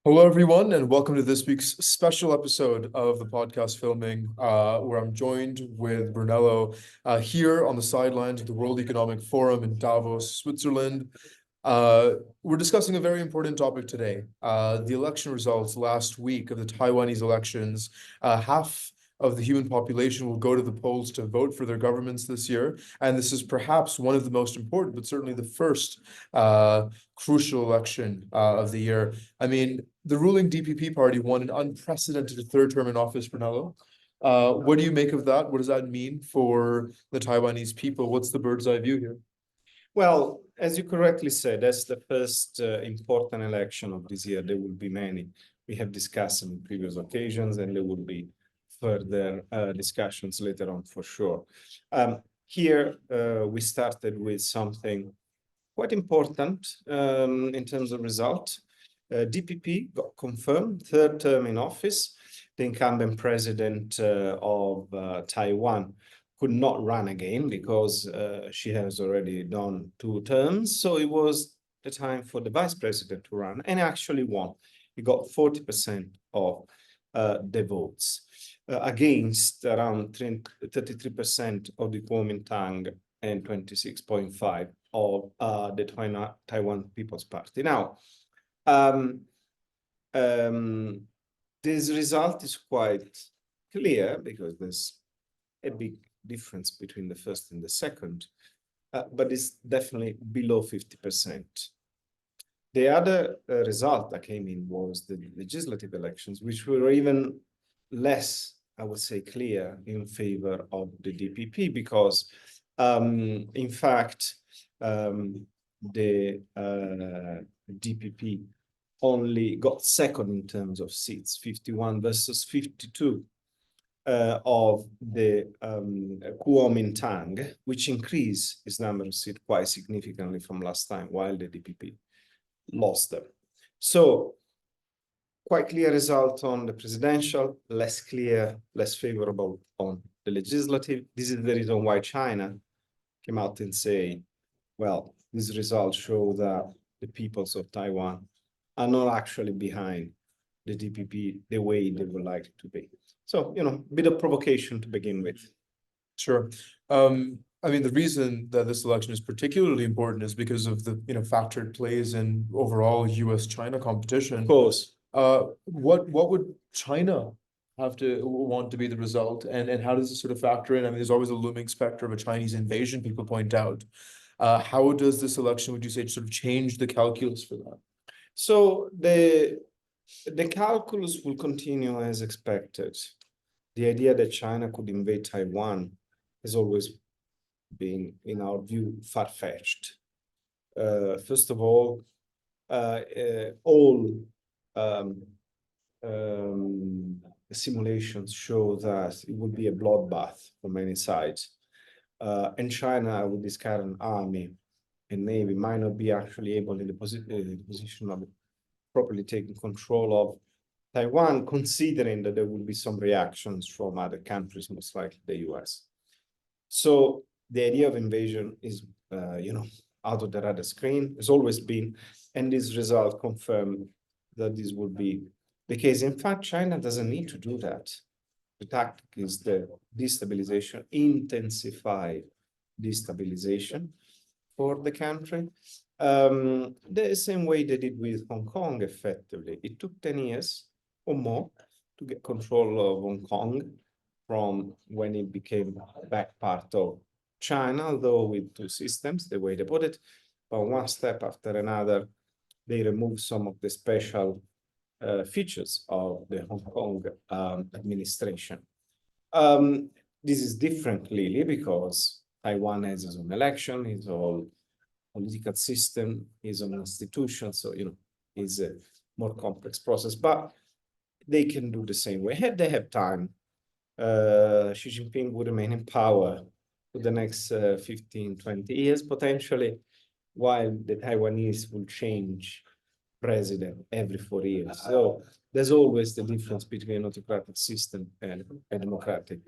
Hello, everyone, and welcome to this week's special episode of the podcast filming, where I'm joined with Brunello here on the sidelines of the World Economic Forum in Davos, Switzerland. We're discussing a very important topic today, the election results last week of the Taiwanese elections. Half of the human population will go to the polls to vote for their governments this year, and this is perhaps one of the most important, but certainly the first crucial election of the year. I mean, the ruling DPP party won an unprecedented third term in office, Brunello. What do you make of that? What does that mean for the Taiwanese people? What's the bird's eye view here? Well, as you correctly said, that's the first important election of this year. There will be many. We have discussed on previous occasions, and there will be further discussions later on for sure. Here, we started with something quite important in terms of result. DPP got confirmed, third term in office. The incumbent president of Taiwan could not run again because she has already done 2 terms. So it was the time for the vice president to run, and actually won. He got 40% of the votes against around 33% of the Kuomintang and 26.5% of the Taiwan People's Party. Now, this result is quite clear because there's a big difference between the first and the second, but it's definitely below 50%. The other result that came in was the legislative elections, which were even less, I would say, clear in favor of the DPP because, in fact, the DPP only got second in terms of seats, 51 versus 52 of the Kuomintang, which increased its number of seats quite significantly from last time, while the DPP lost them. So quite clear result on the presidential, less clear, less favorable on the legislative. This is the reason why China came out and say, well, these results show that the peoples of Taiwan are not actually behind the DPP the way they would like it to be. So, a bit of provocation to begin with. Sure. I mean, the reason that this election is particularly important is because of the, factor it plays in overall US-China competition. Of course. What would China have to want to be the result, and how does this sort of factor in? I mean, there's always a looming specter of a Chinese invasion, people point out. How does this election, would you say, sort of change the calculus for that? So the calculus will continue as expected. The idea that China could invade Taiwan has always been, in our view, far-fetched. First of all simulations show that it would be a bloodbath from many sides. And China, with this current army and navy, might not be actually able in the position of properly taking control of Taiwan, considering that there will be some reactions from other countries, most likely the US. So the idea of invasion is, out of the radar screen, has always been, and this result confirmed that this would be the case. In fact, China doesn't need to do that. The tactic is the destabilization, intensified destabilization for the country. The same way they did with Hong Kong, effectively. It took 10 years or more to get control of Hong Kong from when it became back part of China, although with 2 systems, the way they put it. But one step after another, they removed some of the special features of the Hong Kong administration. This is different, clearly, because Taiwan has its own election, its own political system, its own institution, so, it's a more complex process, but they can do the same way. Had they have time, Xi Jinping would remain in power for the next 15, 20 years, potentially, while the Taiwanese will change president every 4 years. So there's always the difference between an autocratic system and a democratic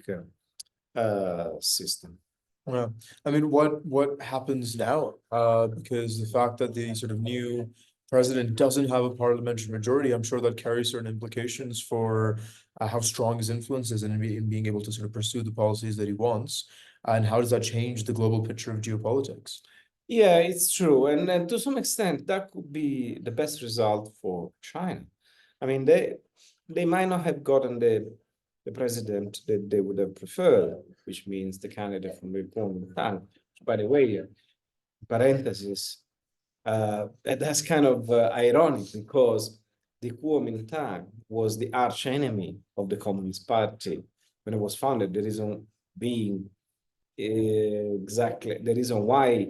system. Yeah, I mean, what happens now? Because the fact that the sort of new president doesn't have a parliamentary majority, I'm sure that carries certain implications for how strong his influence is in being able to sort of pursue the policies that he wants. And how does that change the global picture of geopolitics? Yeah, it's true. And to some extent, that could be the best result for China. I mean, they might not have gotten the president that they would have preferred, which means the candidate from the Kuomintang. By the way, parenthesis, that's kind of ironic because the Kuomintang was the arch enemy of the Communist Party when it was founded. The reason being exactly the reason why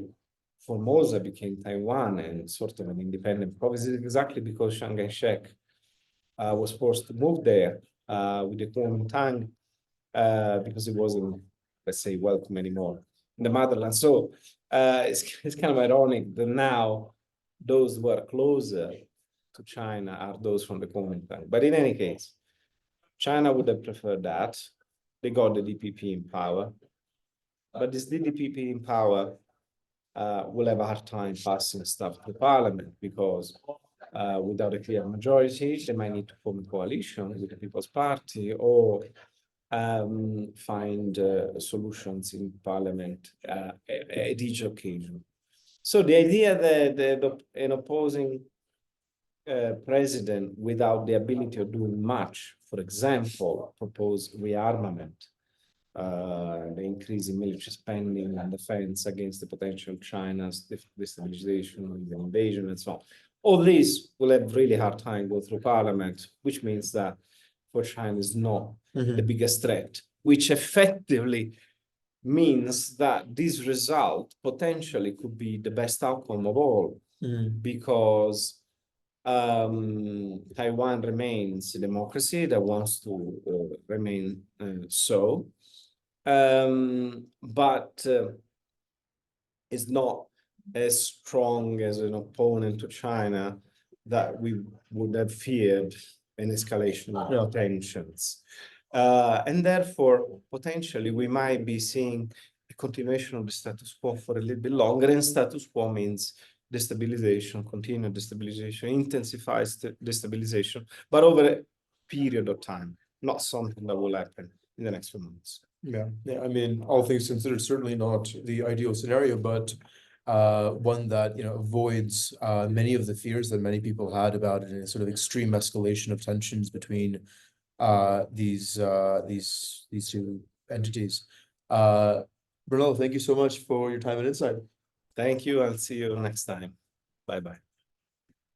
Formosa became Taiwan and sort of an independent province is exactly because Chiang Kai-shek was forced to move there with the Kuomintang because it wasn't, let's say, welcome anymore in the motherland. So it's kind of ironic that now those who are closer to China are those from the Kuomintang. But in any case, China would have preferred that. They got the DPP in power. But this DPP in power will have a hard time passing stuff to parliament because without a clear majority, they might need to form a coalition with the People's Party or find solutions in parliament at each occasion. So the idea that an opposing president without the ability of doing much, for example, propose rearmament, the increase in military spending and defense against the potential China's destabilization, even invasion, and so on. All these will have really hard time go through parliament, which means that for China is not the biggest threat, which effectively means that this result potentially could be the best outcome of all, because Taiwan remains a democracy that wants to remain so. But is not as strong as an opponent to China that we would have feared an escalation of tensions. And therefore, potentially, we might be seeing a continuation of the status quo for a little bit longer. And status quo means destabilization, continued destabilization, intensifies destabilization, but over a period of time, not something that will happen in the next few months. Yeah, I mean, all things considered, certainly not the ideal scenario, but one that, avoids many of the fears that many people had about it, a sort of extreme escalation of tensions between these two entities. Brunello, thank you so much for your time and insight. Thank you. I'll see you next time. Bye-bye.